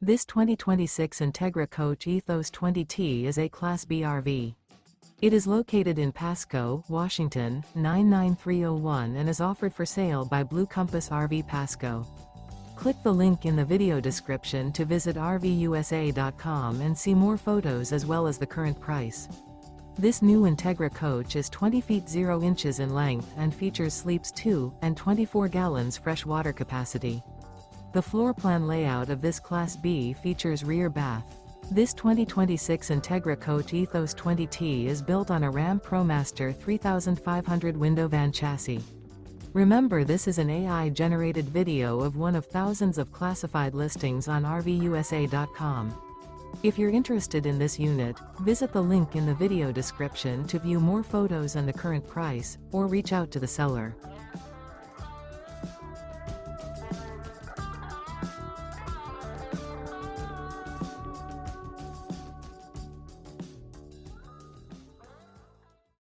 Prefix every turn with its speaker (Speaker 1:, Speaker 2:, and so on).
Speaker 1: This 2026 Entegra Coach Ethos 20T is a Class B RV. It is located in Pasco, Washington, 99301 and is offered for sale by Blue Compass RV Pasco. Click the link in the video description to visit RVUSA.com and see more photos as well as the current price. This new Entegra Coach is 20 feet 0 inches in length and features sleeps 2 and 24 gallons fresh water capacity. The floor plan layout of this Class B features rear bath. This 2026 Entegra Coach Ethos 20T is built on a RAM ProMaster 3500 window van chassis. Remember, this is an AI-generated video of one of thousands of classified listings on RVUSA.com. If you're interested in this unit, visit the link in the video description to view more photos and the current price, or reach out to the seller.